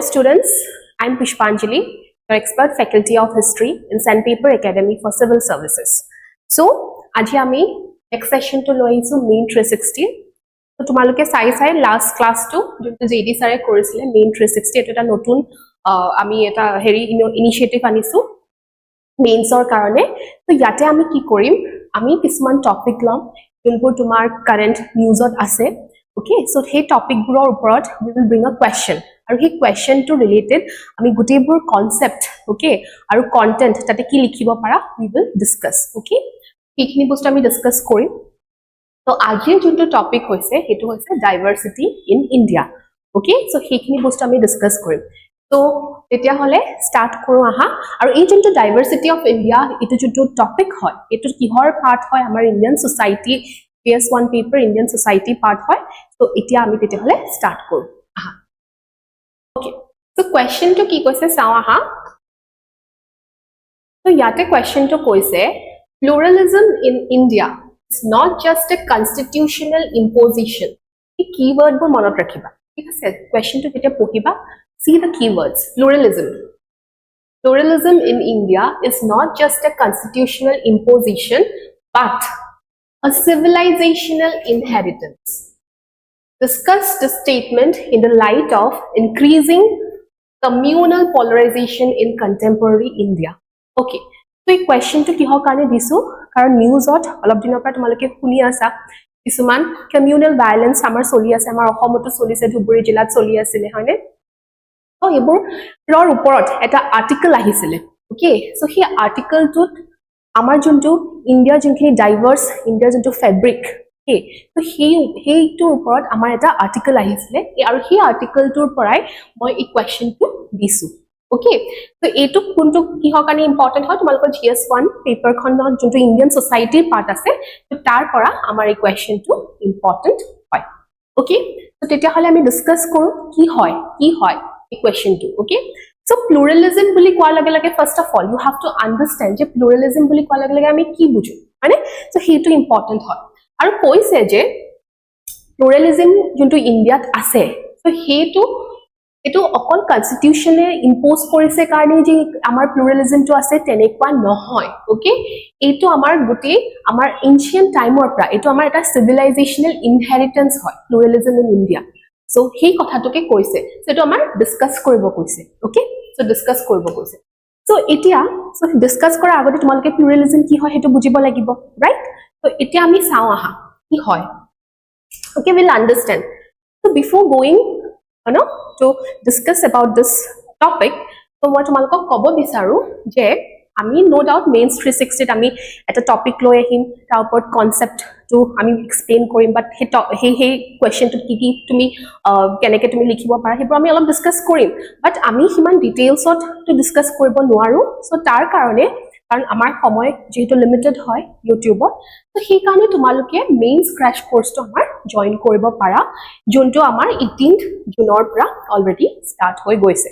Hello students, I am Pushpanjali, your expert faculty of history in Sandpaper-Academy for Civil Services. So, aji ami next session to loi isu main 360. So, tumaloke sai last class to jonto JD sare korisile main 360 eta notun ami eta heri initiative anisu mains or karone. So, yate ami ki korim, ami kisman topic lom jonpur tumar current news ot ase. Okay, so hey topic buror uporot we will bring a question. Aru he question to related ami gutebur concept, okay, aru content tate ki likhibo para we will discuss. Okay, ekhini bostu ami discuss korim. So ajir jonto topic hoise hetu hoise diversity in India. Okay, so ekhini bostu ami discuss korim. So etia hole start koru aha aru ei jonto diversity of India etu jonto topic hoy etu kihor part hoy amar Indian society PS1 paper Indian society part hoy. So etia ami tete hole start koru aha. Okay, so question to ki koise sao aha. So yate question to koise pluralism in India is not just a constitutional imposition. Ki keyword bor monot rakhiba. Thik ase question to tete pohiba, see the keywords. Pluralism in India is not just a constitutional imposition but a civilizational inheritance. Discuss the statement in the light of increasing communal polarization in contemporary India. Okay, so a question to kihor karone disu karon news ot olop dinor pora tumaloke khuni asa kisuman communal violence amar soli ase amar Ahomoto solise Dhuburi jilat soli asile hoine. So ebor ror uporot eta article ahisile. Okay, so he article tut amar jonto India jonkhini diverse India jonto fabric. Okay, so he to uporot amar eta article ahisile aru he article tur porai moi ei question to disu. Okay, so etu kuntu kihor kane important hoy tumaloko GS1 paper khonot jonto Indian society part ase to tar pora amar ei question to important hoy. Okay, so tetia hole ami discuss koru ki hoy ei question to. Okay, so pluralism buli koa lage lage first of all you have to understand je pluralism buli koa lage lage ami ki buju mane so he to important hoy aru koise je pluralism jonto Indiat ase so he to etu okol constitution e impose korise karone je amar pluralism to ase tenekwa nohoy. Okay, etu amar guti amar ancient time or pra etu amar eta civilizational inheritance hoy pluralism in India. So he kotha to ke koise so etu amar discuss koribo koise. Okay, so discuss koribo koise. So etia so discuss kora agote tumaloke pluralism ki hoy hetu bujibo lagibo, right? So etia ami sao aha ki hoy. Okay, we'll understand. So before going to discuss about this topic, so moi tumalok kobo bisaru je ami no doubt mains 360 ami eta topic loi ahim tar upor concept to ami explain korim but he question to ki tumi keneke tumi likhibo para hebro ami olop discuss korim but ami himan details ot to discuss koribo noaru. So tar karone karon amar samoy jehetu limited hoy YouTube so he karone tumaloke mains crash course to amar join koribo para jonto amar 18th June or pora already start hoy goise.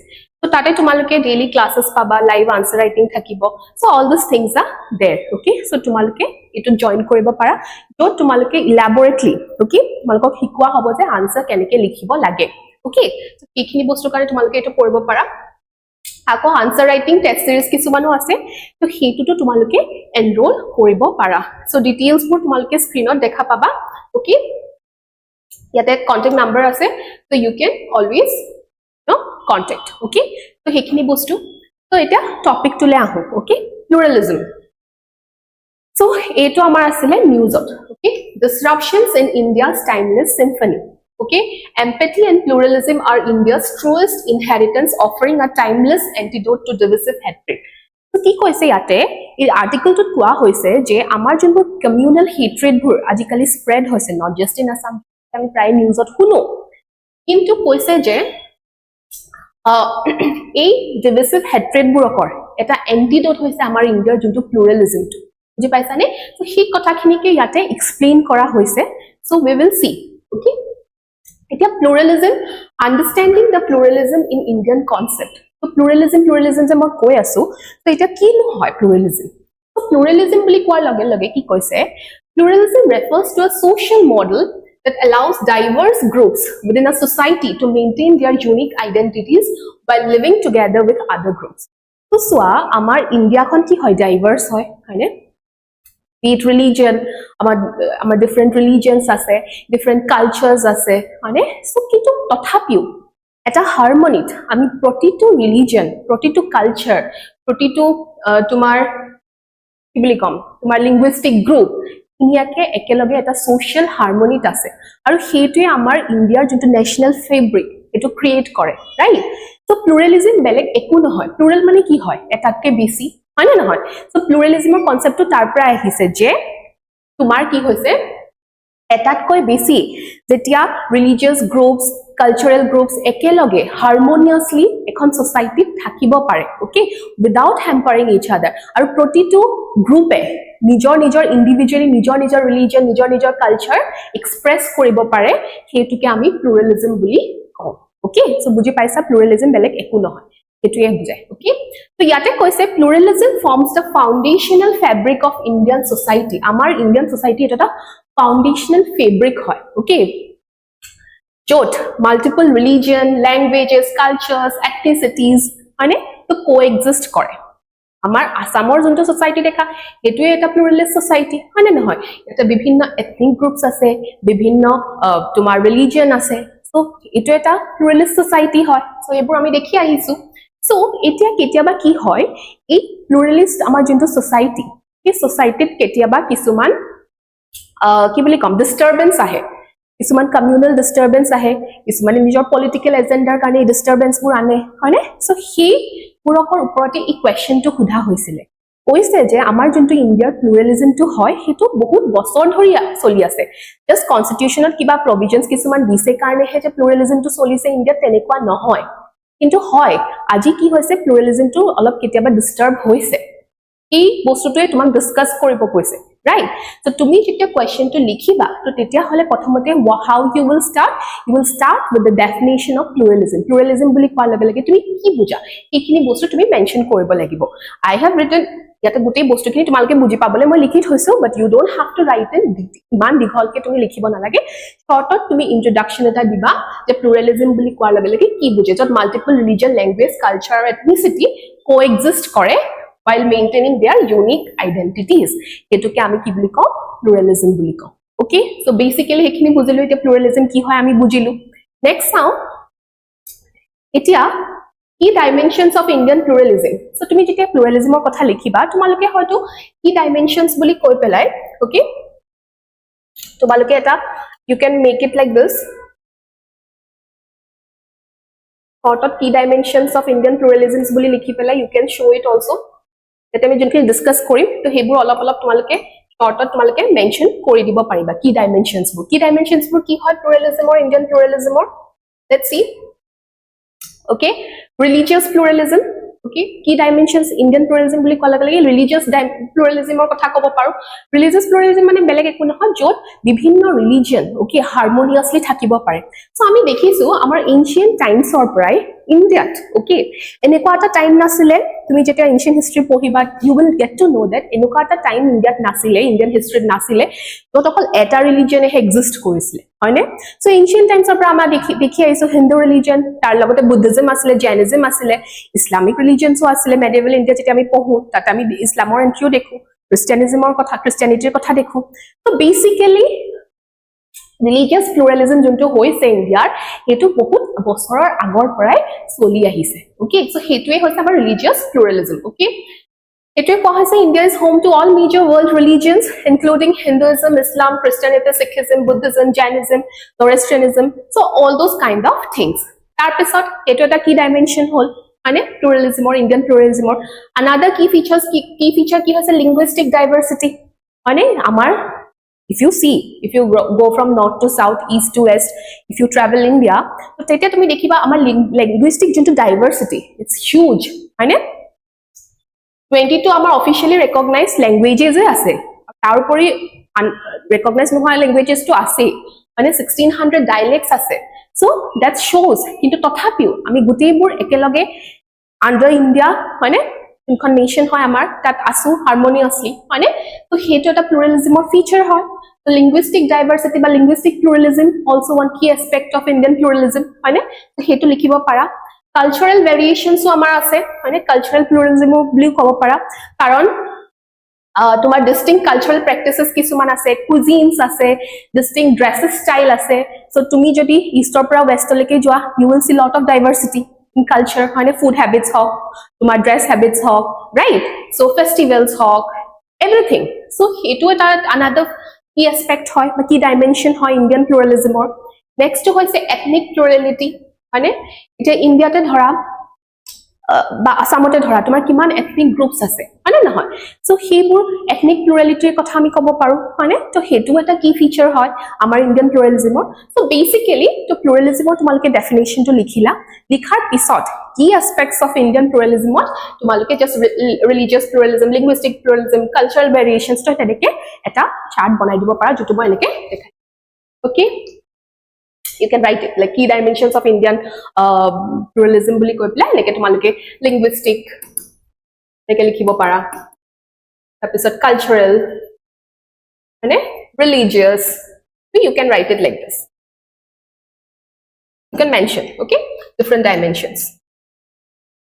So tate tumaloke daily classes paba, live answer writing thakibo, so all these things are there. Okay, so tumaloke etu join koribo para to tumaloke elaborately okay tumalok hikwa hobo je answer keneke likhibo lage. Okay, so ekhini bostu kare tumaloke etu koribo para ako answer writing test series kisumano ase to hetu to tumaloke enroll koribo para. So details bur tumaloke screen ot dekha paba. Okay, yate contact number ase so you can always contact. Okay, so hekhini bostu so eta topic to le ahu. Okay, pluralism. So eto amar asile news ot. Okay, disruptions in India's timeless symphony. Okay, empathy and pluralism are India's truest inheritance, offering a timeless antidote to divisive hatred. So ki koise yate ei article tut koa hoise je amar jonbur communal hatred bur ajikali spread hoise not just in Assam ami prime news ot huno kintu koise je ei divisive hatred burokor eta antidote hoise amar Indiar jonto pluralism to buji paisa ne. So he kotha khini ke yate explain kora hoise, so we will see. Okay, etia pluralism, understanding the pluralism in Indian concept. So pluralism je moi koi asu so etia ki no hoy pluralism. So pluralism boli koar lage ki koise pluralism refers to a social model that allows diverse groups within a society to maintain their unique identities while living together with other groups. So soa amar India kon ki hoy diverse hoy hoine be it religion amar different religions ase different cultures ase hoine so kitu tothapiu eta harmony ami protito religion protito culture protito tumar কি বুলি কম তোমাৰ linguistic group ইনিয়াকে একেলগে এটা social harmony আছে আৰু সেইটোৱে আমাৰ ইন্ডিয়াৰ যোনটো national fabric এটো ক্ৰিয়েট কৰে ৰাইট সো প্লুৰালিজম বেলেগ একো নহয় প্লুৰাল মানে কি হয় এটাতকে বেছি হয় না নহয় সো প্লুৰালিজমৰ কনসেপ্টটো তাৰ পৰা আহিছে যে তোমাৰ কি হৈছে এটাতকৈ বেছি যেতিয়া ৰিলিজিয়াছ গ্ৰুপস কালচাৰেল গ্ৰুপস একেলগে হাৰমনিয়াছলি এখন সোসাইটিত থাকিব পাৰে ওকে উইদাউট হ্যাম্পাৰিং ইচ আদাৰ আৰু প্ৰতিটো গ্ৰুপে নিজৰ ইন্ডিভিজুৱেলি নিজৰ ৰিলিজন নিজৰ কালচাৰ এক্সপ্ৰেছ কৰিব পাৰে হেতুকে আমি প্লুৰালিজম বুলি কওঁ ওকে সো বুজি পাইছা প্লুৰালিজম বেলেগ একো নহয় এটোয়ে বুজায় ওকে তো ইয়াতে কৈছে pluralism forms the foundational fabric of Indian society আমাৰ ইন্ডিয়ান সোসাইটি এটা foundational fabric hoy okay jot multiple religion languages cultures ethnicities ane to coexist kore amar asamor jonto society dekha etue eta pluralist society ane nohoy eta bibhinno ethnic groups ase bibhinno tumar religion ase so etu eta pluralist society hoy so ebur ami dekhi ahisu so etia ketiaba ki hoy ei pluralist amar jonto society ei society ketiaba kisuman কি বুলি কম disturbance আহে কিছুমান communal disturbance আহে কিছুমান নিজৰ political এজেন্ডাৰ কাৰণে ডিস্টাৰবেন্সবোৰ আনে হয়নে সো হি পুৰকৰ ওপৰতে এই কোৱেশ্চনটো সোধা হৈছিল কৈছে যে আমাৰ যোনটো ইন্ডিয়াৰ প্লুৰালিজমটো হয় হেতু বহুত বছৰ ধৰি চলি আছে জাস্ট কনস্টিটিউশনত কিবা প্ৰভিজনস কিছুমান দিছে কাৰণে হে যে প্লুৰালিজমটো চলিছে ইন্ডিয়াত তেনেকুৱা নহয় কিন্তু হয় আজি কি হৈছে প্লুৰালিজমটো অলপ কেতিয়াবা ডিস্টাৰ্ব হৈছে এই বস্তুটোৱে তোমাক ডিসকাস কৰিব কৈছে right so tumi jeta question to likhiba to tetia hole prothomote how you will start with the definition of pluralism buli kwa lage lage tumi ki buja ekini bostu tumi mention koribo lagibo I have written yate gutei bostu kini tumalke buji pabole moi likhit hoiso but you don't have to write in iman dighol ke tumi likhibo na lage short tumi introduction eta diba je pluralism buli kwa lage lage ki buje jot multiple religion language culture ethnicity coexist kore while maintaining their unique identities hetuke ami ki buli ko pluralism buli ko okay so basically hekhini bujilu eta pluralism ki hoy ami bujilu next now etia key dimensions of Indian pluralism so tumi jetia pluralism or kotha likhiba tumaloke hoyto key dimensions buli koi pelai okay tumaloke eta you can make it like this sort of key dimensions of Indian pluralisms buli likhi pelai you can show it also that আমি যুনখিনি discuss কৰিম তো হেবুৰ অলপ তোমালকে শৰ্টত তোমালকে mention কৰি দিব পাৰিবা কি ডাইমেনশনস বোৰ কি হয় প্লুৰালিজমৰ ইন্ডিয়ান প্লুৰালিজমৰ let's see okay religious pluralism okay কি ডাইমেনশনস ইন্ডিয়ান প্লুৰালিজম বুলি কলা গলে ৰিলিজিয়াছ প্লুৰালিজমৰ কথা কব পাৰো ৰিলিজিয়াছ প্লুৰালিজম মানে বেলেগ একো নহয় যত বিভিন্ন ৰিলিজন ওকে হাৰমনিয়াছলি থাকিব পাৰে সো আমি দেখিছো আমাৰ এনশিয়েন্ট টাইমছৰ পৰাই ইন্ডিয়াত ওকে এনেকুৱা এটা টাইম নাছিলে তুমি যেতিয়া এনশিয়েন্ট হিষ্ট্ৰি পঢ়িবা you will get to know that এনেকুৱা এটা টাইম ইন্ডিয়াত নাছিলে ইন্ডিয়ান হিষ্ট্ৰিত নাছিলে যত অকল এটা ৰিলিজনে এক্সিষ্ট কৰিছিলে হয়নে সো এনশিয়েন্ট টাইমছৰ পৰা আমাৰ দেখি আইছো হিন্দু ৰিলিজন তাৰ লগতে বুদ্ধিজম আছিলে জৈনিজম আছিলে ইসলামিক ৰিলিজনসও আছিলে মেডিয়েভেল ইন্ডিয়া যেতিয়া আমি পঢ়ো তাত আমি ইছলামৰ এন্ট্ৰিও দেখো ক্ৰিশ্চিয়ানিটিৰ কথা দেখো তো basically religious pluralism junto hoise Indiar hetu bahut bosorar agor porai soli ahise okay so hetue hoise amar religious pluralism okay hetue koha hoise India is home to all major world religions including Hinduism Islam Christianity Sikhism Buddhism Jainism Zoroastrianism so all those kind of things tar pisot hetu eta key dimension hol ane pluralism or Indian pluralism or another key feature ki hoise linguistic diversity ane amar if you go from north to south east to west if you travel India to tetia tumi dekhiba amar linguistic junto diversity it's huge right 22 amar officially recognized languages ase tar upori recognized nohoa languages to ase mane 1600 dialects ase so that shows kintu tothapiu ami gutei bur ekeloge under India right information hoy amar tat asu harmoniously right so hetu eta pluralism or feature hoy so linguistic diversity ba linguistic pluralism also one key aspect of Indian pluralism right so hetu likhibo para cultural ভেৰিয়েশনসও আমাৰ আছে মানে cultural প্লুৰালিজম বুলি ক'ব পাৰা কাৰণ তোমাৰ distinct cultural প্ৰেক্টিসেস কিছুমান আছে কুজিনস আছে ডিস্টিংক্ট ড্ৰেছেস ষ্টাইল আছে সো তুমি যদি ইষ্টৰ পৰা ওয়েষ্টলৈকে যোৱা you will see lot of diversity in culture মানে food habits হওক তোমাৰ dress habits হওক right so festivals হওক everything so এটো এটা another key aspect হয় বা key dimension হয় Indian pluralism next হৈছে ethnic plurality মানে এটা ইন্ডিয়াতে ধৰা বা আসামতে ধৰা তোমাৰ কিমান ethnic groups আছে মানে নহয় সো হেবোৰ ethnic pluralityৰ কথা আমি ক'ব পাৰো মানে তো হেতু এটা কি ফিচাৰ হয় আমাৰ ইন্ডিয়ান প্লুৰালিজমৰ সো বেসিক্যালি তো প্লুৰালিজমৰ তোমালকে ডেফিনেশনটো লিখিলা লিখাৰ পিছত কি এসপেক্টস অফ ইন্ডিয়ান প্লুৰালিজমত তোমালকে জাস্ট ৰিলিজিয়াছ প্লুৰালিজম লিংগুইষ্টিক প্লুৰালিজম কালচাৰেল ভেৰিয়েশনস তো তেনেকে এটা চাৰ্ট বনাই দিব পাৰা যেটো মই এনেকে দেখাই okay you can write it like key dimensions of Indian pluralism বুলি কৈ পেলাই এনেকে তোমালকে linguistic এনেকে লিখিব পাৰা তাৰপিছত cultural মানে religious you can write it like this you can mention okay different dimensions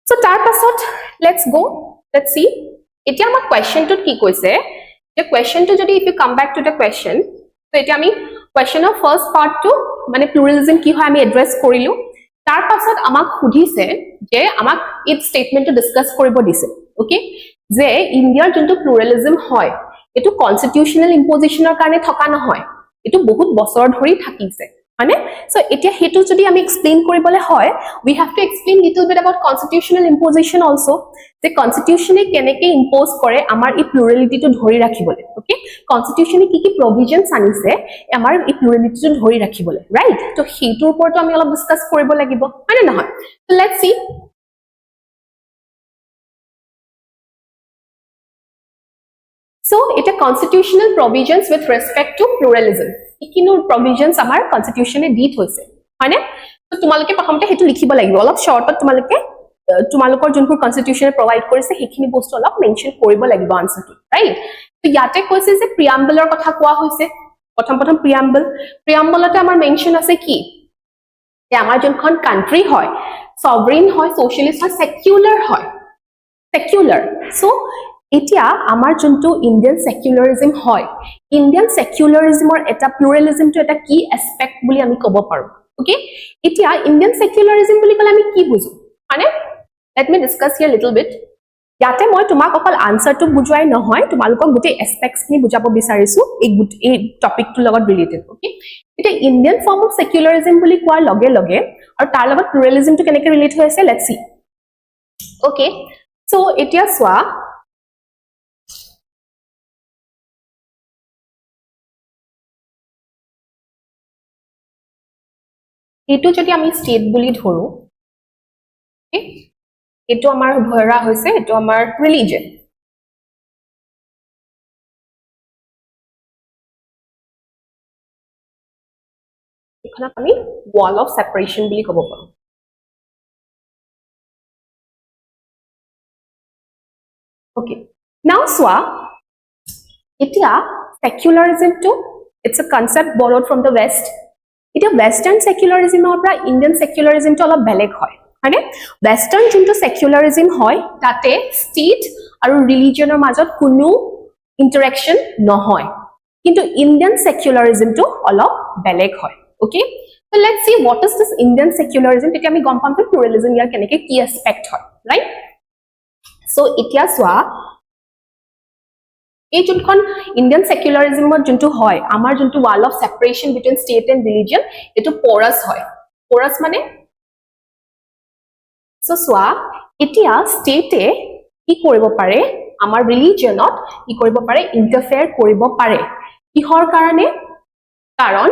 so তাৰ পাছত let's go let's see এতিয়া আমাৰ question টো কি কৈছে যে question টো যদি if you come back to the question so এতিয়া আমি question of first part to মানে pluralism কি হয় আমি এড্ৰেছ কৰিলো তাৰ পাছত আমাক খুদিছে যে আমাক এই স্টেটমেন্টটো ডিসকাস কৰিব দিছে ওকে যে ইন্ডিয়াৰ যোনটো প্লুৰালিজম হয় এটো কনস্টিটিউশনাল ইম্পোজিশনৰ কাৰণে থকা নহয় এটো বহুত বছৰ ধৰি থাকিছে মানে সো এতিয়া হেতু যদি আমি এক্সপ্লেইন কৰিবলে হয় we have to explain little bit about constitutional imposition also যে কনস্টিটিউশনে কেনেকে ইম্পোজ কৰে আমাৰ এই প্লুৰালিটিটো ধৰি ৰাখিবলে ওকে কনস্টিটিউশনে কি প্ৰভিজনস আনিছে আমাৰ এই প্লুৰালিটিটো ধৰি ৰাখিবলে ৰাইট তো হেতুৰ ওপৰতো আমি অলপ ডিসকাস কৰিব লাগিব মানে নহয় so let's see so এটা constitutional provisions with respect to pluralism কিনো provisions আমাৰ constitutione দি থৈছে হয়নে তো তোমালকে প্ৰথমতে হেতু লিখিব লাগিব অলপ শৰ্টত তোমালকে তোমালকৰ যোনপুৰ কনস্টিটিউশনে প্ৰভাইড কৰিছে হেখিনি বস্তু অলপ মেনশন কৰিব লাগিব আনসাৰটো ৰাইট তো ইয়াতে কৈছে যে প্ৰিয়াম্বলৰ কথা কোৱা হৈছে প্ৰথম প্ৰিয়াম্বলতে আমাৰ মেনশন আছে কি যে আমাৰ যোনখন কান্ট্ৰি হয় সভৰেন হয় সোশ্যালিস্ট হয় সেকুলাৰ হয় সেকুলাৰ সো এতিয়া আমাৰ যোনটো ইন্ডিয়ান সেকুলাৰিজম হয় ইন্ডিয়ান সেকুলাৰিজমৰ এটা প্লুৰালিজমটো এটা কি এসপেক্ট বুলি আমি ক'ব পাৰো ওকে এতিয়া ইন্ডিয়ান সেকুলাৰিজম বুলি কলে আমি কি বুজো মানে let me discuss here little bit ইয়াতে মই তোমাক অকল আনসাৰটো বুজুৱাই নহয় তোমালোকক গুটে এসপেক্টস নি বুজাব বিচাৰিছো এই টপিকটো লগত ৰিলেটেড ওকে এটা ইন্ডিয়ান ফৰ্ম অফ সেকুলাৰিজম বুলি কোৱাৰ লগে লগে আৰু তাৰ লগত প্লুৰালিজমটো কেনেকৈ ৰিলেট হৈ আছে লেটস সি ওকে সো এতিয়া সোৱা এটো যদি আমি স্টেট বুলি ধৰো ওকে এটো আমাৰ ধৰা হৈছে এটো আমাৰ ৰিলিজন এখানে আমি wall of separation বুলি ক'ব পাৰো ওকে নাও সোৱা এতিয়া secularism to it's a concept borrowed from the west এটা western secularism পৰা indian secularism to অলপ বেলেগ হয় মানে western যোনটো secularism হয় তাতে state আৰু religionৰ মাজত কোনো interaction নহয় কিন্তু indian secularism to অলপ বেলেগ হয় okay so let's see what is this indian secularism তেতিয়া আমি গম পাম যে pluralism ইয়াৰ কেনেকৈ কি aspect হয় right so এতিয়া সোৱা এই যোনখন ইন্ডিয়ান সেকুলাৰিজমত যোনটো হয় আমাৰ যোনটো wall of separation between state and religion এটো পোৰাস হয় পোৰাস মানে সো সোৱা এতিয়া স্টেটে কি কৰিব পাৰে আমাৰ ৰিলিজনত কি কৰিব পাৰে ইন্টাৰফেয়াৰ কৰিব পাৰে কিহৰ কাৰণে কাৰণ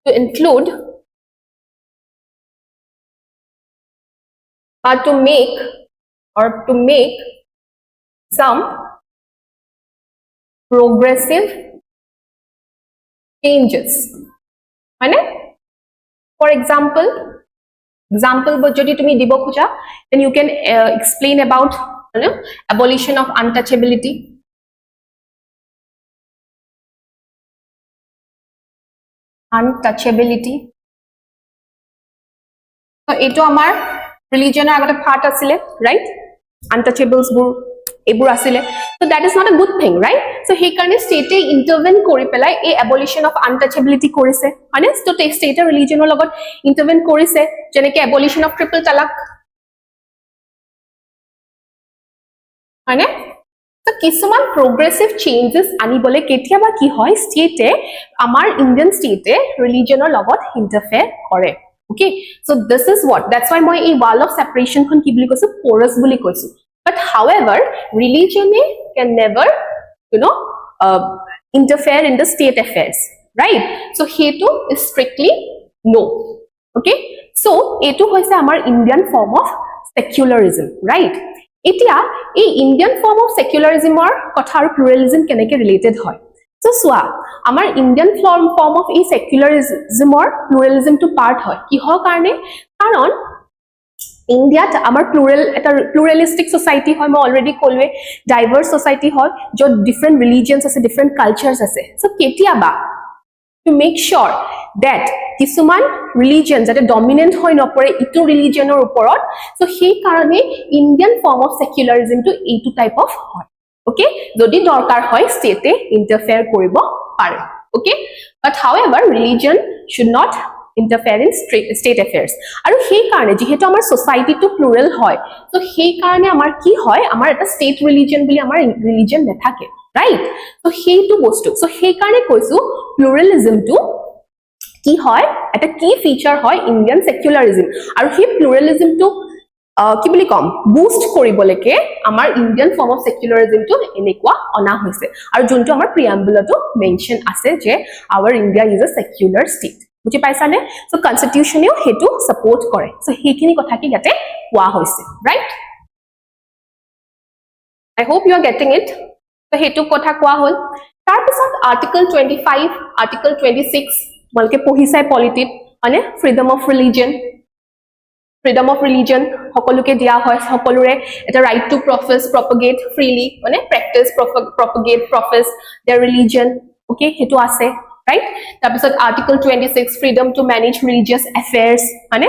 two include to make some progressive changes মানে for example যদি তুমি দিব খোজা then you can explain about abolition of untouchability so eto amar religion agate part asile, right? Untouchables bur ebur asile. So that is not a good thing, right? So he karone state intervene kori pelai a abolition of untouchability korise, hane? So state religion logot intervene korise, jeneke abolition of triple talaq, hane? So কিছুমান progressive changes আনিবলে কেতিয়াবা কি হয় state আমাৰ Indian state religionৰ লগত interfere কৰে, okay? So this is what, that's why মই এই wall of separation খন কি বুলি কৈছো, porous বুলি কৈছো. But however, religion can never, interfere in the state affairs, right? So hetu is strictly no, okay? So etu hoise amar Indian form of secularism, right? Etia ei Indian form of secularism or kotha aru pluralism keneke related hoy. So swa amar Indian form of ei secularism or pluralism to part hoy kihor karone, karon India amar pluralistic society hoy, moi already kolwe diverse society hoy jo different religions ase, different cultures ase. So ketia ba to make sure that kisuman religion jate dominant hoy nopore itu religion or uporot, so he karone Indian form of secularism to eitu type of hoy, okay? Jodi dorkar hoy state interfere koribo pare, okay? But however, religion should not interfere in state affairs. Aru he karone jihetu amar society to plural hoy, so he karone amar ki hoy, amar eta state religion boli amar religion nathake, right? So he to bostu, so he karone koisu pluralism to কি হয়, এটা কি feature হয় Indian secularism, আৰু সেই প্লুৰালিজম two কি বুলি কম boost কৰিবলৈকে আমাৰ ইন্ডিয়ান ফৰ্ম অফ সেকুলাৰিজম টু এনেকুৱা অনা হৈছে, আৰু যোনটো আমাৰ প্ৰিএম্বুলটো মেনশন আছে যে our India is a secular state, বুজি পাইছানে? সো কনস্টিটিউশনেও হেতু সাপোৰ্ট কৰে, সো সেইখিনি কথা কি ইয়াতে কোৱা হৈছে, right? I hope you are getting it. So hetu kotha koa hol. Tar pisot article 25, article 26 malke pohisai politic ane freedom of religion hokoluke dia hoy, hokolure eta right to profess, propagate freely, ane practice, propagate, profess their religion, okay? Hetu ase, right? Tar pisot article 26 freedom to manage religious affairs, ane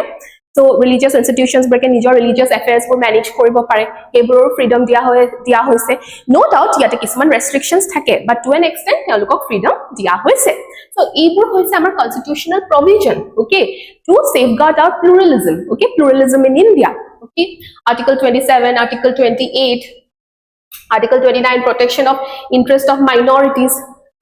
so religious institutions brake nijor religious affairs for manage koribo pare, eburor freedom dia hoise. No doubt yate kisman restrictions thake, but to an extent telokok freedom dia hoise. So ebur hoise amar constitutional provision, okay, to safeguard our pluralism, okay? Pluralism in India, okay? Article 27, article 28, article 29 protection of interest of minorities.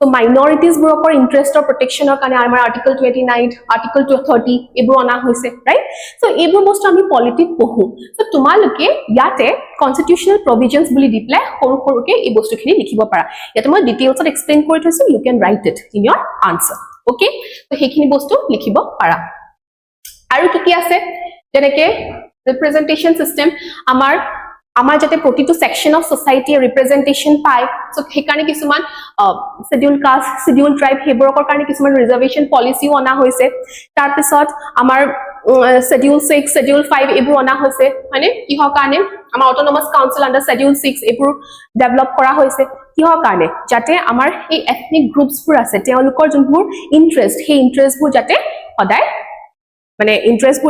So minorities burokor interest or protection or kane amar article 29, article 30 ebur ona hoise, right? So ebur bostu ami politic pohu, so tumaloke yate constitutional provisions buli diple horu horuke ei bostu khini likhibo para, yate moi details ot explain kori thoisu, you can write it in your answer, okay? So hekhini bostu likhibo para. Aru ki ase jeneke representation system amar jate protito section of society representation pai, so hekarne kisuman scheduled caste, scheduled tribe heborokor karne kisuman reservation policy ona hoise. Tar pisot amar schedule 6, schedule 5 ebur ona hoise, hane kihor karne amar autonomous council under schedule 6 ebur develop kora hoise, kihor karne jate amar ei ethnic groups pur ase teolukor jonbur interest, he interest bur jate hoday mane interest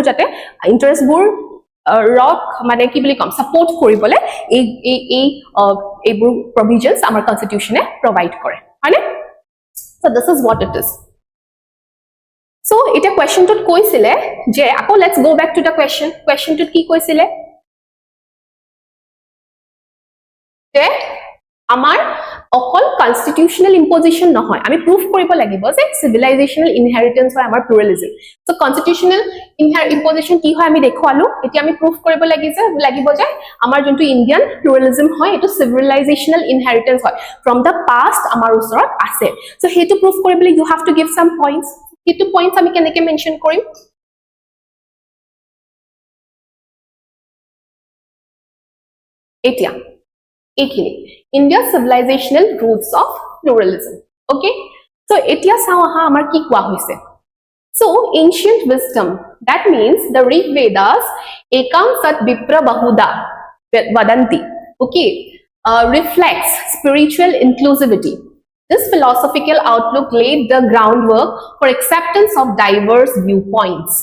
bur rock মানে কি বুলি কম support কৰিবলে এই provisions আমাৰ constitution এ provide কৰে, হয়নে? So this is what it is. So এটা question টোত কৈছিলে যে আকৌ let's go back to the question টোত কি কৈছিলে যে আমাৰ অকল constitutional imposition নহয়, আমি proof কৰিব লাগিব যে civilizational inheritance হয় আমাৰ pluralism. So constitutional imposition কি হয় আমি দেখুৱালো, এতিয়া আমি proof কৰিব লাগিব যে আমাৰ যোনটো Indian pluralism হয় এটো civilizational inheritance হয়, from the past আমাৰ ওচৰত আছে. So হেতু proof কৰিবলৈ you have to give some points. হেতু points আমি কেনেকৈ মেনশন কৰিম? এতিয়া এইখিনি India's civilizational roots of pluralism, okay? So etia sao aha amar ki koa hoise. So ancient wisdom, that means the Rig Vedas ekam sat vipra bahuda vadanti, okay, reflects spiritual inclusivity. This philosophical outlook laid the groundwork for acceptance of diverse viewpoints,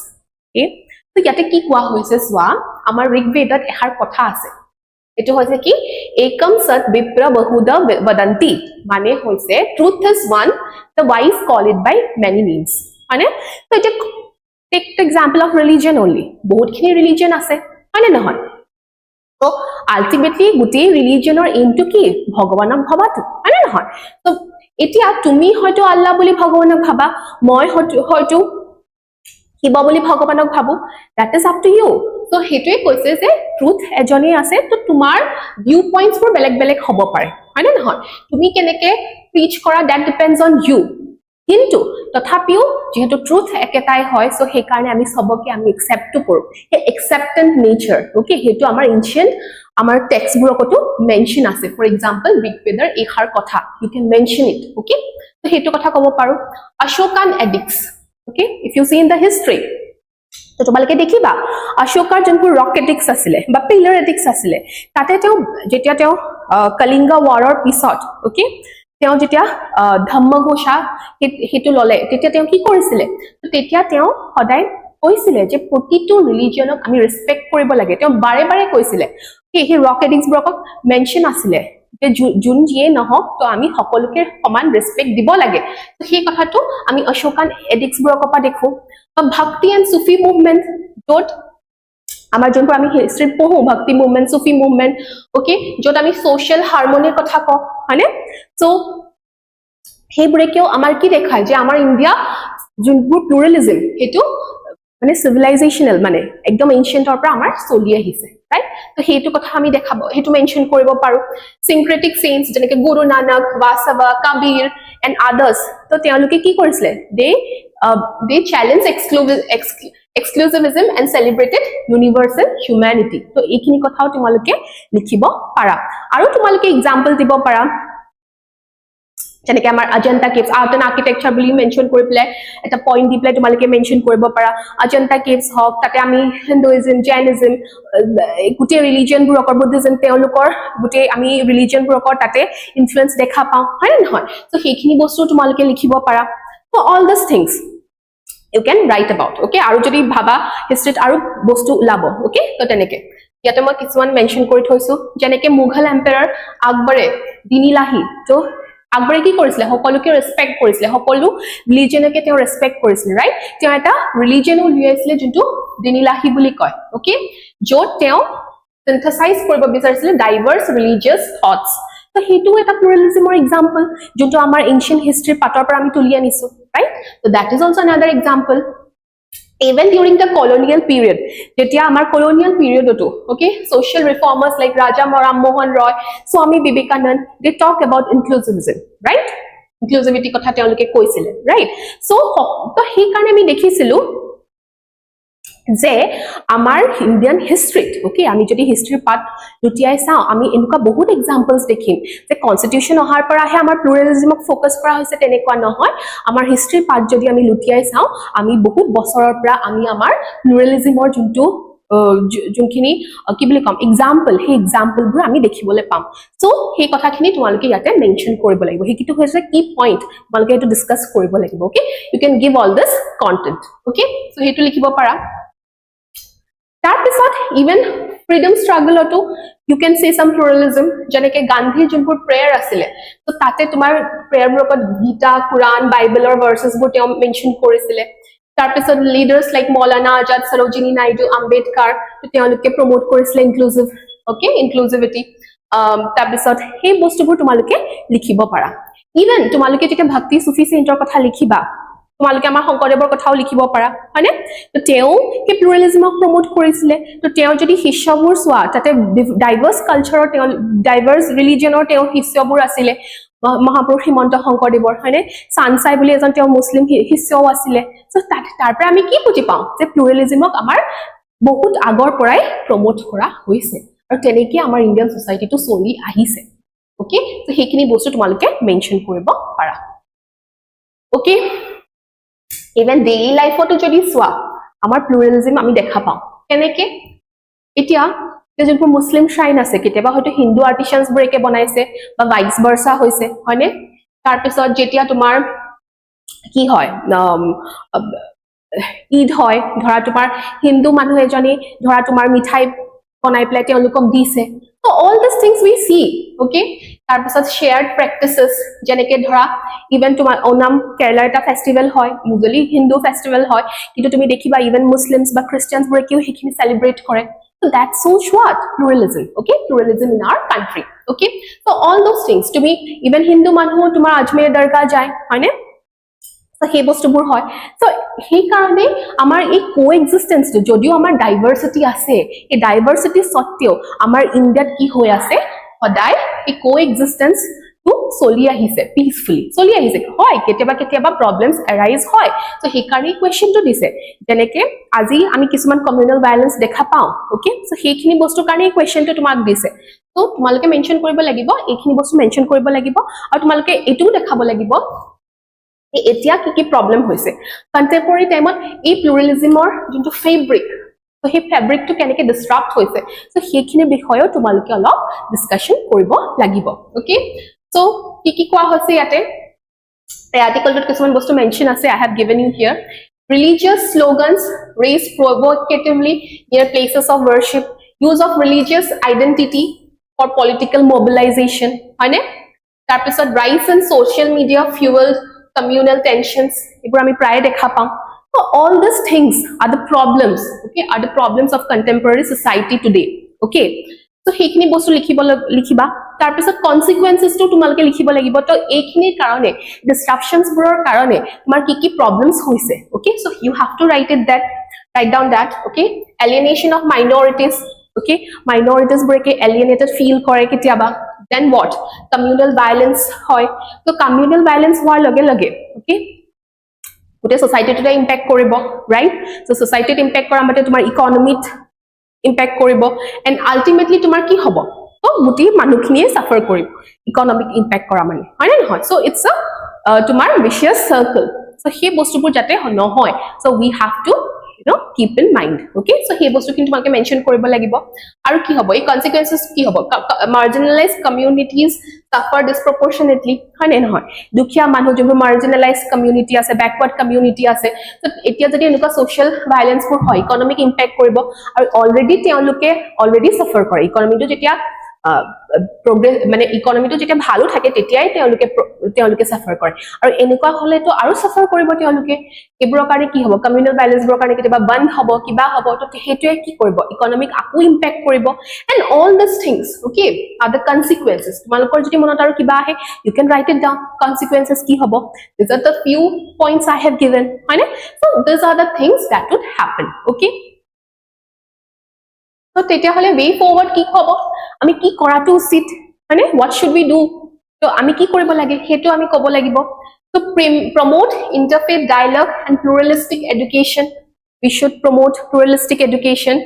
okay? So তো ইয়াতে কি কোৱা হৈছে চোৱা আমাৰ ঋগ্বেদত এষাৰ কথা আছে এটো হৈছে কি একম সত বিপ্ৰ বহুধা বদন্তি মানে হৈছে truth is one the wise call it by many means মানে তো এটা take the example of religion only বহুতখিনি ৰিলিজন আছে মানে নহয় তো আলটিমেটলি গুটি ৰিলিজনৰ এইমটো কি ভগৱানক ভাবাটো মানে নহয় তো এতিয়া তুমি হয়তো আল্লাহ বুলি ভগৱানক ভাবা মই হয়তো কিবা বুলি ভগৱানক ভাবো that is up to you so হেতুৱে কৈছে যে ট্ৰুথ এজনে আছে তো তোমাৰ ভিউ পইণ্টছ ফৰ বেলেগ বেলেগ হ'ব পাৰে হয়নে নহয় তুমি কেনেকে প্ৰিচ কৰা that depends on you কিন্তু তথাপিও যেহেতু ট্ৰুথ একেটাই হয় সো সেই কাৰণে আমি সবকে আমি একসেপ্টটো কৰো এই একসেপ্টেন্ট নেচাৰ ওকে হেতু আমাৰ এনশিয়েন্ট আমাৰ টেক্সটবোৰকতো মেনশন আছে ফৰ এক্সাম্পল ঋগ্বেদৰ এষাৰ কথা you can mention it okay তো হেতু কথা ক'ব পাৰো Ashokan এডিক্স okay if you see in the history তো তোমালকে দেখিবা অশোকাৰ যোনবোৰ ৰক এডিক্স আছিলে বা পিলাৰ এডিক্স আছিলে তাতে তেওঁ যেতিয়া তেওঁ কলিঙ্গ ওয়াৰৰ পিছত ওকে তেওঁ যেতিয়া ধম্মঘোষা হেতু ললে তেতিয়া তেওঁ কি কৰিছিলে তো তেতিয়া তেওঁ সদায় কৈছিলে যে প্ৰতিটো ৰিলিজনক আমি ৰেসপেক্ট কৰিব লাগে তেওঁ বাৰে বাৰে কৈছিলে কি হে ৰক এডিক্স ব্ৰকক মেনশন আছিলে যে জুন যিয়ে নহক তো আমি সকলোকে সমান ৰেসপেক্ট দিব লাগে তো সেই কথাটো আমি অশোকান এডিক্স ব্ৰকৰ পৰা দেখো ভক্তি এণ্ড সুফি মুভমেন্ট য'ত আমাৰ যোনবোৰ আমি হিষ্ট্ৰী পঢ়ো ভক্তি মুভমেন্ট সুফি মুভমেন্ট ওকে য'ত আমি সোশ্যাল হাৰমনিৰ কথা কওঁ হয়নে সো সেইবোৰে কিয় আমাৰ কি দেখায় যে আমাৰ ইণ্ডিয়া যোনবোৰ প্লুৰালিজম হেতু মানে সিভিলাইজেশনাল মানে একদম এনশিয়েন্টৰ পৰা আমাৰ চলি আহিছে ৰাইট তো হেতু কথা আমি দেখাব হেতু মেনশন কৰিব পাৰো সিনক্ৰেটিক সেইন্টস যেনেকে গুৰু নানক বাসৱা কবীৰ এণ্ড আদাৰ্স তো তেওঁলোকে কি কৰিছিলে they challenge exclusivism and celebrated universal humanity তো এইখিনি কথাও তোমালোকে লিখিব পাৰা আৰু তোমালোকে এক্সাম্পল দিব পাৰা যেনেকে আমাৰ Ajanta caves art and architecture বুলি মেনশন কৰি পেলাই এটা পইণ্ট দি পেলাই তোমালোকে মেনশন কৰিব পাৰা অজন্তা কেভছ হওক তাতে আমি হিন্দুইজম জৈনিজম গোটেই ৰিলিজনবোৰকৰ বুদ্ধিজম তেওঁলোকৰ গোটেই আমি ৰিলিজনবোৰকৰ তাতে ইনফ্লুৱেঞ্চ দেখা পাওঁ হয় নে নহয় তো সেইখিনি বস্তু তোমালোকে লিখিব পাৰা তো all these things you can write about okay আৰু যদি ভাবা হিষ্ট্ৰীত আৰু বস্তু ওলাব okay তো তেনেকে ইয়াতে মই কিছুমান মেনশন কৰি থৈছো যেনেকে মুঘল এম্পায়াৰ আকবৰে দিনিলাহি তো আকবৰে কি কৰিছিলে সকলোকে ৰেসপেক্ট কৰিছিলে সকলো ৰিলিজনকে তেওঁ ৰেসপেক্ট কৰিছিলে ৰাইট তেওঁ এটা ৰিলিজন উলিয়াইছিলে যোনটো দিনিলাহি বুলি কয় ওকে য'ত তেওঁ সিনথেসাইজ কৰিব বিচাৰিছিলে ডাইভাৰ্স ৰিলিজিয়াছ থটস তো হেতু এটা প্লুৰালিজমৰ এক্সাম্পল যোনটো আমাৰ এনশিয়েন্ট হিষ্ট্ৰী পাতৰ পৰা আমি তুলি আনিছো right so that is also another example even during the colonial period jetia amar colonial period oto okay social reformers like Raja Ram Mohan Roy Swami Vivekanand they talk about inclusivism right inclusivity kotha teoloke koisile right so to he karone ami dekhisilu যে আমাৰ Indian হিষ্ট্ৰীত okay আমি যদি হিষ্ট্ৰীৰ পাত লুটিয়াই চাওঁ আমি এনেকুৱা বহুত এক্সাম্পলছ দেখিম যে কনষ্টিটিউশ্যন অহাৰ পৰা আহে আমাৰ প্লুৰালিজমক ফোকাস কৰা হৈছে তেনেকুৱা নহয় আমাৰ হিষ্ট্ৰীৰ পাত যদি আমি লুটিয়াই চাওঁ আমি বহুত বছৰৰ পৰা আমি আমাৰ প্লুৰালিজমৰ যোনখিনি কি বুলি কম এক্সাম্পল সেই এক্সাম্পলবোৰ আমি দেখিবলৈ পাম সো সেই কথাখিনি তোমালোকে ইয়াতে মেনশন কৰিব লাগিব সেইকিটো হৈছে কি পইণ্ট তোমালোকে এইটো ডিসকাস কৰিব লাগিব okay you can give all this content okay so হেতু লিখিব পাৰা তাৰপিছত ইভেন ফ্ৰীডম ষ্ট্ৰাগলটো you can see some pluralism যেনেকে গান্ধী যোনবোৰ প্ৰেয়াৰ আছিলে তো তাতে তোমাৰ প্ৰেয়াৰবোৰত গীতা কুৰান বাইবেলৰ ভাৰ্সেছবোৰ তেওঁ মেনশন কৰিছিলে তাৰপিছত লিডাৰ্স লাইক মৌলানা আজাদ সৰোজিনী নাইডু আম্বেদকাৰ তেওঁলোকে প্ৰমোট কৰিছিলে ইনক্লুসিভিটি তাৰপিছত সেই বস্তুবোৰ তোমালোকে লিখিব পাৰা ইভেন তোমালোকে যেতিয়া ভক্তি সুফি সেন্টৰ কথা লিখিবা তোমালোকে আমাৰ শংকৰদেৱৰ কথাও লিখিব পাৰা হয়নে তো তেওঁ কি প্লুৰালিজমক প্ৰমোট কৰিছিলে তো তেওঁ যদি শিষ্যবোৰ চোৱা তাতে ডাইভাৰ্স কালচাৰৰ তেওঁ ডাইভাৰ্স ৰিলিজনৰ তেওঁ শিষ্যবোৰ আছিলে মহাপুৰুষ শ্ৰীমন্ত শংকৰদেৱৰ হয়নে সানসাই বুলি এজন তেওঁ মুছলিম শিষ্যও আছিলে সো তাৰ পৰা আমি কি বুজি পাওঁ যে প্লুৰালিজমক আমাৰ বহুত আগৰ পৰাই প্ৰমোট কৰা হৈছে আৰু তেনেকৈ আমাৰ ইণ্ডিয়ান সোসাইটিটো চলি আহিছে ওকে তো সেইখিনি বস্তু তোমালোকে মেনশন কৰিব পাৰা okay even daily life to jodi swa amar pluralism ami dekha pao keneke etia যেবোৰ Muslim shrine আছে কেতিয়াবা হয়তো হিন্দু আৰ্টিসানস ব্ৰেকে বনাইছে বা ভাইস ভাৰ্সা হৈছে হয়নে তাৰ পিছত যেতিয়া তোমাৰ কি হয় ঈদ হয় ধৰা তোমাৰ হিন্দু মানুহ এজনী ধৰা তোমাৰ মিঠাই বনাই প্লাই তেওঁলোকক দিছে so all these things we see okay তাৰ পিছত shared practices যেনেকে ধৰা ইভেন তোমাৰ ওনাম কেৰালাৰ এটা ফেষ্টিভেল হয় ইউজুয়ালি হিন্দু ফেষ্টিভেল হয় কিন্তু তুমি দেখিবা ইভেন মুসলিমস বা খ্ৰীষ্টিয়ানস বোৰে কিও হেখিনি সেলিব্ৰেট কৰে so that shows what pluralism okay pluralism in our country okay so all those things তুমি ইভেন হিন্দু মানুহ তোমাৰ আজমেৰ দৰগাহ যায় হয়নে so সেই বস্তুবোৰ হয় so সেই কাৰণে আমাৰ এই কোএক্সিস্টেন্স যদিও আমাৰ ডাইভাৰ্সিটি আছে এই ডাইভাৰ্সিটি সত্ত্বেও আমাৰ ইণ্ডিয়াত কি হৈ আছে সদায় এই কোএক্সিস্টেন্স টু চলি আহিছে পিসফুলি চলি আহিছে হয় কেতিয়াবা প্ৰবলেমস এৰাইজ হয় so সেই কাৰণে কোৱেশ্চনটো দিছে যেনেকে আজি আমি কিছুমান কমিউনাল ভায়োলেন্স দেখা পাওঁ ওকে so সেইখিনি বস্তুৰ কাৰণে কোৱেশ্চনটো তোমাক দিছে so তোমালোকে মেনশন কৰিব লাগিব এইখিনি বস্তু মেনশন কৰিব লাগিব আৰু তোমালোকে এটোও দেখাব লাগিব এতিয়া কি প্ৰবলেম হৈছে কন্টেম্পৰেৰী টাইমত এই প্লুৰালিজমৰ যোনটো ফেব্ৰিক তো সেই ফেব্ৰিকটো কেনেকৈ ডিসৰাপ্ট হৈছে সো সেইখিনি বিষয়ও তোমালোকে অলপ ডিসকাশন কৰিব লাগিব ওকে সো কি কোৱা হৈছে ইয়াতে এই আৰ্টিকলটোত কিছুমান বস্তু মেনশন আছে I have given you here religious slogans raised provocatively near places of worship use of religious identity for political mobilization হয়নে তাৰপিছত rise in social media fueled communal tensions এবোৰ আমি প্ৰায় দেখা পাওঁ so all these things are the problems okay are the problems of contemporary society today okay so হেখিনি বস্তু লিখিবা তাৰ পিছত consequences টো তোমালকে লিখিব লাগিব তো এইখিনিৰ কাৰণে disruptions বোৰৰ কাৰণে তোমাৰ কি problems হৈছে okay so you have to write down that okay alienation of minorities okay minorities বোৰকে alienated feel কৰে কেতিয়াবা then what communal violence hoy so communal violence hoar lage okay gote society to impact koribo right so society to impact kora mate tumar economy impact koribo and ultimately tumar ki hobo so guti manukhiniye suffer koribo economic impact kora mane hoy na hoy so it's a tumar vicious circle so he bostu pur jate no hoy so we have to keep in mind okay so he bostu kintu tumake mention koribo lagibo aru ki hobo ei consequences ki hobo marginalized communities suffer disproportionately হয় না নহয় দুখিয়া মানুহ যে marginalized community আছে backward community আছে so এতিয়া যদি এনুকা social violence বোৰ হয় economic impact কৰিব আৰু already suffer কৰে economy to যেতিয়া progress মানে economy to যেতিয়া ভালো থাকে তেতিয়াই তেওঁলোকে suffer কৰে আৰু এনুকা হলে তো আৰু suffer কৰিব তেওঁলোকে এবৰ কাৰণে কি হ'ব communal violence বৰ কাৰণে কিবা বন্ধ হ'ব কিবা হ'ব তো হেতুৱে কি কৰিব economic আকু impact কৰিব and all these things okay are the consequences তোমালোকৰ যদি মনত আৰু কিবা আহে you can write it down consequences কি হ'ব these are the few points I have given হয়নে so these are the things that would happen okay so তেতিয়া হলে way forward কি হ'ব আমি কি কৰাটো উচিত মানে what should we do তো আমি কি কৰিব লাগে হেতু আমি ক'ব লাগিব to promote interfaith dialogue and pluralistic education we should promote pluralistic education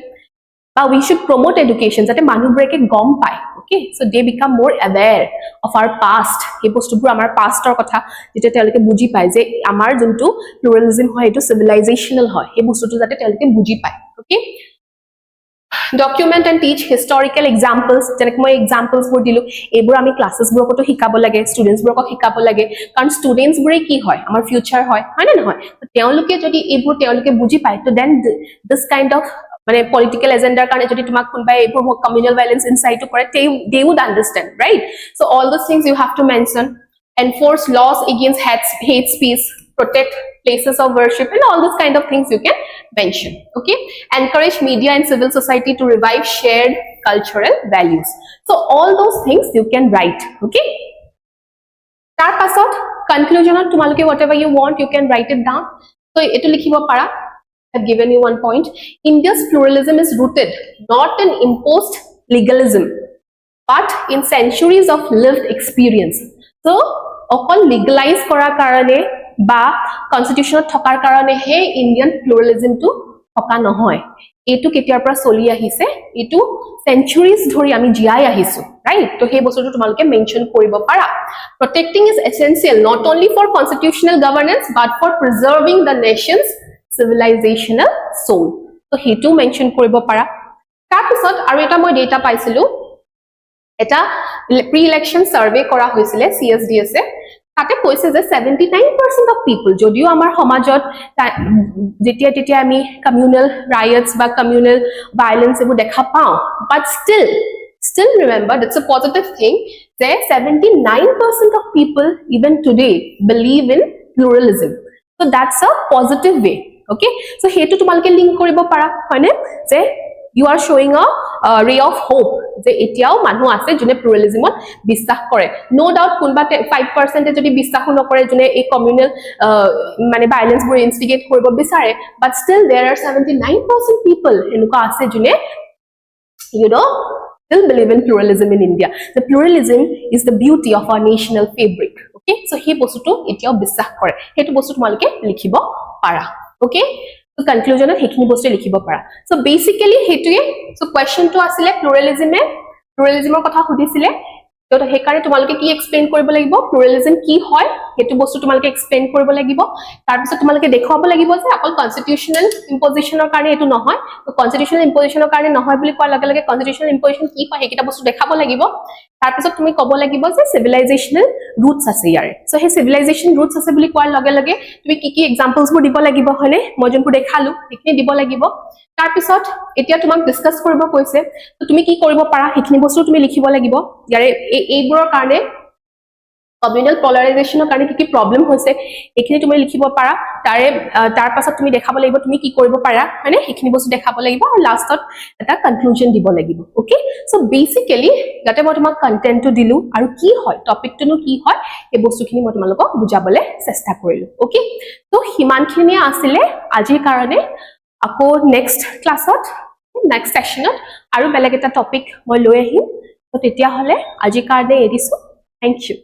but we should promote education jate manu breke gom pai okay so they become more aware of our past he bostubur amar past or kotha jete teloke buji pai je amar juntu pluralism hoy etu civilizational hoy he bostutu jate teloke buji pai okay document and teach historical examples jenek moi examples bor dilu ebur ami classes bor koto hikabo lage students bor ko hikabo lage karon students bore ki hoy amar future hoy na hoy teoloke jodi ebur teoloke buji pai to then this kind of মানে political agenda karone jodi tumak kunbai ebur communal violence insight to kore they would understand right so all those things you have to mention enforce laws against hate speech protect places of worship and all those kind of things you can mention okay encourage media and civil society to revive shared cultural values so all those things you can write okay tar pasot conclusion tumaloke whatever you want you can write it down so etu likhibo para I've given you one point India's pluralism is rooted not in imposed legalism but in centuries of lived experience so okol legalize kora karone বা কনস্টিটিউশনত থকাৰ কাৰণে হে Indian প্লুৰালিজম two থকা নহয় এটো কেতিয়াৰ পৰা চলি আহিছে এটো সেঞ্চুৰিজ ধৰি আমি জিয়াই আহিছো ৰাইট তো হে বস্তুটো তোমালকে মেনশন কৰিব পাৰা protecting is essential not only for constitutional governance but for preserving the nation's civilizational soul তো হেতু মেনশন কৰিব পাৰা তাৰ পিছত আৰু এটা মই ডেটা পাইছিলো এটা প্ৰি ইলেকশন সাৰ্ভে কৰা হৈছিলে CSDS এ তাতে কৈছে যে 79% of people যদিও আমাৰ সমাজত যেতিয়া আমি কমিউনেল ৰাইটস বা কমিউনেল ভায়োলেন্স এবোৰ দেখা পাওঁ but still remember that's a positive thing that 79% of people even today believe in pluralism. So that's a positive way. Okay, so hetu tumalke link koribo para hoine je you are showing a ray of hope je etiao manu ase june pluralism ot biswas kore. No doubt kunba 5% jodi biswas nokore june ei communal mane violence bur instigate koribo bisare, but still there are 79% people enuka ase june you know still believe in pluralism in India. The pluralism is the beauty of our national fabric. Okay, so he bostuto etiao biswas kore, hetu bostu tumalke likhibo para. Okay, so conclusion of hekhini bostu likhibo para. So basically hetuye, so question to asile pluralism or kotha hudisile to hekare tumalke ki explain koribo lagibo pluralism ki hoy hetu bostu tumalke explain koribo lagibo tar pisot tumalke dekhawabo lagibo je akol constitutional imposition or karone etu nohoy to constitutional imposition or karone nohoy boli koar lage lage constitutional imposition ki hoy hekita bostu dekhabo lagibo tar pisot tumi kobo lagibo je civilizational roots ase yare. So he civilization roots ase boli koar lage lage tumi ki examples bur dibo lagibo hoine moi jonku dekhalu ekni dibo lagibo tar pisot etia tumak discuss koribo koise to tumi ki koribo para hekini bostu tumi likhibo lagibo yare এইবোৰৰ কাৰণে communal পলাৰাইজেশনৰ কাৰণে কি problem হৈছে এখিনি তুমি লিখিব পাৰা তাৰ পাছত তুমি দেখাব লাগিব তুমি কি কৰিব পাৰা মানে এখিনি বস্তু দেখাব লাগিব আৰু লাষ্টত এটা কনক্লুজন দিব লাগিব ওকে সো বেসিক্যালি যাতে মই তোমাক কন্টেন্টটো দিলু আৰু কি হয় টপিকটো কি হয় এই বস্তুখিনি মই তোমালোকক বুজাবলে চেষ্টা কৰিলো ওকে তো হিমানখিনি আছিল আজিৰ কাৰণে আকৌ নেক্সট ক্লাছত নেক্সট সেশনত আৰু বেলেগ এটা টপিক মই লৈ আহিম তো তেতিয়া হলে আজি কাৰ্ডে এৰিছো থ্যাংক ইউ